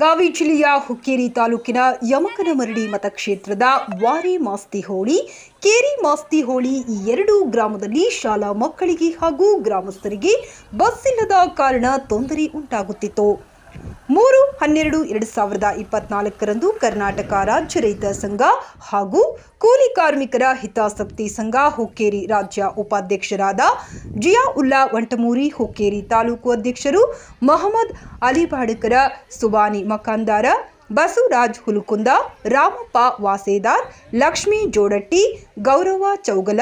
ಬೆಳಗಾವಿ ಜಿಲ್ಲೆಯ ಹುಕ್ಕೇರಿ ತಾಲೂಕಿನ ಯಮಕನಮರಡಿ ಮತಕ್ಷೇತ್ರದ ವಾರಿ ಮಾಸ್ತಿಹೋಳಿ, ಕೇರಿ ಮಾಸ್ತಿಹೋಳಿ ಈ ಎರಡೂ ಗ್ರಾಮದಲ್ಲಿ ಶಾಲಾ ಮಕ್ಕಳಿಗೆ ಹಾಗೂ ಗ್ರಾಮಸ್ಥರಿಗೆ ಬಸ್ ಇಲ್ಲದ ಕಾರಣ ತೊಂದರೆ ಉಂಟಾಗುತ್ತಿತ್ತು. 3/12/2024ರಂದು ಕರ್ನಾಟಕ ರಾಜ್ಯ ರೈತ ಸಂಘ ಹಾಗೂ ಕೂಲಿ ಕಾರ್ಮಿಕರ ಹಿತಾಸಕ್ತಿ ಸಂಘ ಹುಕ್ಕೇರಿ ರಾಜ್ಯ ಉಪಾಧ್ಯಕ್ಷರಾದ ಜಿಯಾಉಲ್ಲಾ ವಂಟಮೂರಿ, ಹುಕ್ಕೇರಿ ತಾಲೂಕು ಅಧ್ಯಕ್ಷರು ಮಹಮ್ಮದ್ ಅಲಿಬಾಡಕರ, ಸುಬಾನಿ ಮಕಾಂದಾರ, ಬಸವರಾಜ್ ಹುಲಕುಂದ, ರಾಮಪ್ಪ ವಾಸೇದಾರ್, ಲಕ್ಷ್ಮೀ ಜೋಡಟ್ಟಿ, ಗೌರವ ಚೌಗಲ,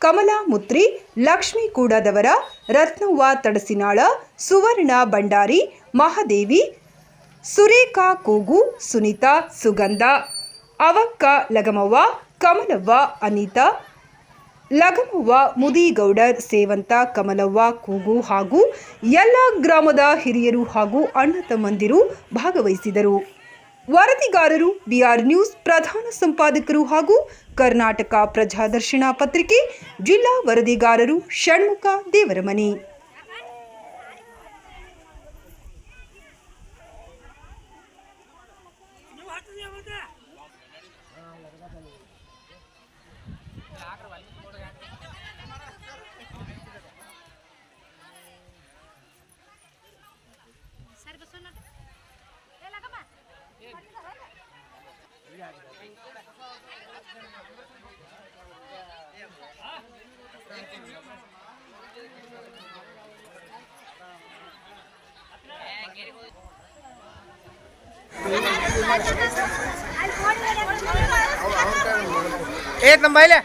ಕಮಲಾ ಮುತ್ರಿ, ಲಕ್ಷ್ಮೀ ಕೂಡದವರ, ರತ್ನವ್ವ ತಡಸಿನಾಳ, ಸುವರ್ಣ ಭಂಡಾರಿ, ಮಹಾದೇವಿ, ಸುರೇಖಾ ಕೂಗು, ಸುನೀತಾ, ಸುಗಂಧ, ಅವಕ್ಕ ಲಗಮವ್ವ, ಕಮಲವ್ವ, ಅನಿತಾ, ಲಗಮವ್ವ, ಮುದಿಗೌಡರ್, ಸೇವಂತ, ಕಮಲವ್ವ ಕೂಗು ಹಾಗೂ ಎಲ್ಲ ಗ್ರಾಮದ ಹಿರಿಯರು ಹಾಗೂ ಅಣ್ಣ ತಮ್ಮಂದಿರು ಭಾಗವಹಿಸಿದರು. ವರದಿಗಾರರು ಬಿಆರ್ ನ್ಯೂಸ್ ಪ್ರಧಾನ ಸಂಪಾದಕರು ಹಾಗೂ ಕರ್ನಾಟಕ ಪ್ರಜಾದರ್ಶನ ಪತ್ರಿಕೆ ಜಿಲ್ಲಾ ವರದಿಗಾರರು ಷಣ್ಮುಖ ದೇವರಮನಿ. एक नंबर ले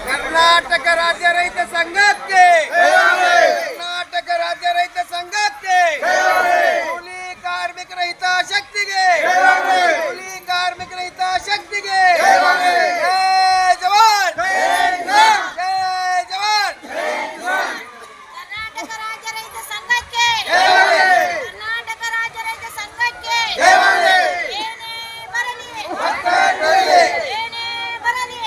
कर्नाटक राज्य रैत संघಕ್ಕೆ कर्नाटक राज्य रैत संघಕ್ಕೆ ಕೂಲಿ ಕಾರ್ಮಿಕರ ಹಿತಾಸಕ್ತಿಗೆ ಕೂಲಿ ಕಾರ್ಮಿಕರ ಹಿತಾಸಕ್ತಿಗೆ ಜೈ ಜವಾನ್ ಜೈ ಜವಾನ್ कर्नाटक राज्य रैत संघಕ್ಕೆ कर्नाटक राज्य रैत संघಕ್ಕೆ ಏನೇ ಬರಲಿ ಏನೇ ಬರಲಿ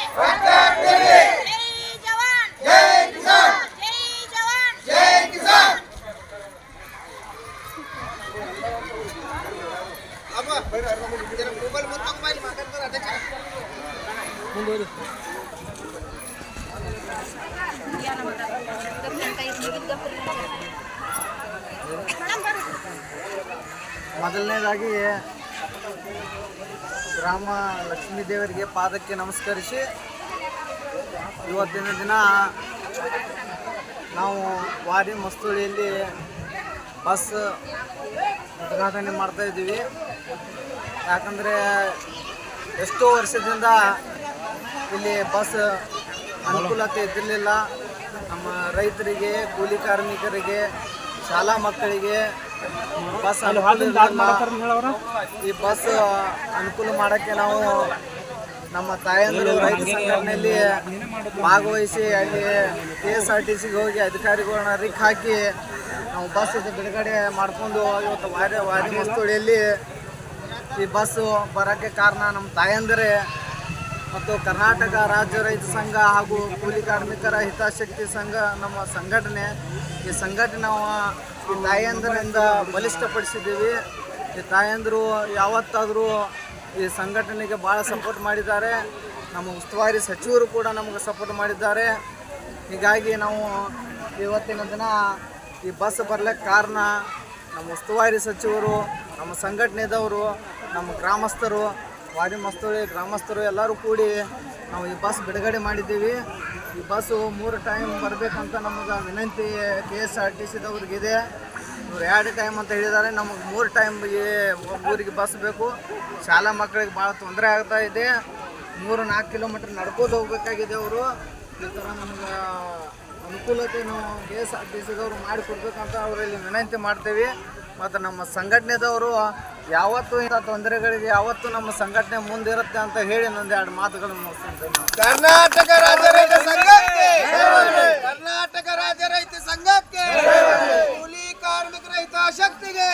ಮೊದಲನೇದಾಗಿ ಗ್ರಾಮ ಲಕ್ಷ್ಮೀ ದೇವರಿಗೆ ಪಾದಕ್ಕೆ ನಮಸ್ಕರಿಸಿ ಇವತ್ತಿನ ದಿನ ನಾವು ವಾರಿ ಮಸ್ತೂಳಿಯಲ್ಲಿ ಬಸ್ ಉದ್ಘಾಟನೆ ಮಾಡ್ತಾಯಿದ್ದೀವಿ. ಯಾಕಂದರೆ ಎಷ್ಟೋ ವರ್ಷದಿಂದ ಇಲ್ಲಿ ಬಸ್ ಅನುಕೂಲತೆ ಇದ್ದಿರಲಿಲ್ಲ. ನಮ್ಮ ರೈತರಿಗೆ, ಕೂಲಿ ಕಾರ್ಮಿಕರಿಗೆ, ಶಾಲಾ ಮಕ್ಕಳಿಗೆ ಬಸ್ ಈ ಬಸ್ ಅನುಕೂಲ ಮಾಡೋಕ್ಕೆ ನಾವು ನಮ್ಮ ತಾಯಂದಿರು ರೈತ ಸಂಘಟನೆಯಲ್ಲಿ ಭಾಗವಹಿಸಿ ಅಲ್ಲಿ KSRTCಗೆ ಹೋಗಿ ಅಧಿಕಾರಿಗಳನ್ನ ರಿಕ್ ಹಾಕಿ ನಾವು ಬಸ್ ಬಿಡುಗಡೆ ಮಾಡಿಕೊಂಡು ಇವತ್ತು ವಾರಿ ಮಸ್ತೂಳಿಯಲ್ಲಿ ಈ ಬಸ್ಸು ಬರೋಕ್ಕೆ ಕಾರಣ ನಮ್ಮ ತಾಯಂದಿರೇ ಮತ್ತು ಕರ್ನಾಟಕ ರಾಜ್ಯ ರೈತ ಸಂಘ ಹಾಗೂ ಕೂಲಿ ಕಾರ್ಮಿಕರ ಹಿತಾಸಕ್ತಿ ಸಂಘ ನಮ್ಮ ಸಂಘಟನೆ. ಈ ಸಂಘಟನೆ ನಾವು ಈ ತಾಯಂದಿರಿಂದ ಬಲಿಷ್ಠಪಡಿಸಿದ್ದೀವಿ. ಈ ತಾಯಂದಿರು ಯಾವತ್ತಾದರೂ ಈ ಸಂಘಟನೆಗೆ ಭಾಳ ಸಪೋರ್ಟ್ ಮಾಡಿದ್ದಾರೆ. ನಮ್ಮ ಉಸ್ತುವಾರಿ ಸಚಿವರು ಕೂಡ ನಮಗೆ ಸಪೋರ್ಟ್ ಮಾಡಿದ್ದಾರೆ. ಹೀಗಾಗಿ ನಾವು ಇವತ್ತಿನ ದಿನ ಈ ಬಸ್ ಬರಲಿಕ್ಕೆ ಕಾರಣ ನಮ್ಮ ಉಸ್ತುವಾರಿ ಸಚಿವರು, ನಮ್ಮ ಸಂಘಟನೆದವರು, ನಮ್ಮ ಗ್ರಾಮಸ್ಥರು, ವಾರಿ ಮಸ್ತೂಳಿ ಗ್ರಾಮಸ್ಥರು ಎಲ್ಲರೂ ಕೂಡಿ ನಾವು ಈ ಬಸ್ ಬಿಡುಗಡೆ ಮಾಡಿದ್ದೀವಿ. ಈ ಬಸ್ಸು 3 ಟೈಮ್ ಬರಬೇಕಂತ ನಮಗೆ ವಿನಂತಿ KSRTCದವ್ರಿಗಿದೆ. ಇವ್ರು 2 ಟೈಮ್ ಅಂತ ಹೇಳಿದ್ದಾರೆ. ನಮಗೆ 3 ಟೈಮ್ ಊರಿಗೆ ಬಸ್ ಬೇಕು. ಶಾಲಾ ಮಕ್ಕಳಿಗೆ ಭಾಳ ತೊಂದರೆ ಆಗ್ತಾ ಇದೆ. 3-4 ಕಿಲೋಮೀಟ್ರ್ ನಡ್ಕೊಂಡು ಹೋಗ್ಬೇಕಾಗಿದೆ ಅವರು. ಈ ಥರ ನಮ್ಗೆ ಅನುಕೂಲತೆ ನಾವು KSRTCದವರು ಮಾಡಿಕೊಡ್ಬೇಕಂತ ಅವರಲ್ಲಿ ವಿನಂತಿ ಮಾಡ್ತೇವೆ. ಮತ್ತು ನಮ್ಮ ಸಂಘಟನೆದವರು ಯಾವತ್ತೂ ಇಂಥ ತೊಂದರೆಗಳಿಗೆ ಯಾವತ್ತೂ ನಮ್ಮ ಸಂಘಟನೆ ಮುಂದಿರುತ್ತೆ ಅಂತ ಹೇಳಿ ಒಂದೆರಡು ಮಾತುಗಳನ್ನು ಮುಗಿಸ್ತೇನೆ. ಕರ್ನಾಟಕ ರಾಜ್ಯ ರೈತ ಸಂಘಕ್ಕೆ, ಕರ್ನಾಟಕ ರಾಜ್ಯ ರೈತ ಸಂಘಕ್ಕೆ, ಕೂಲಿ ಕಾರ್ಮಿಕರ ಹಿತಾಸಕ್ತಿಗೆ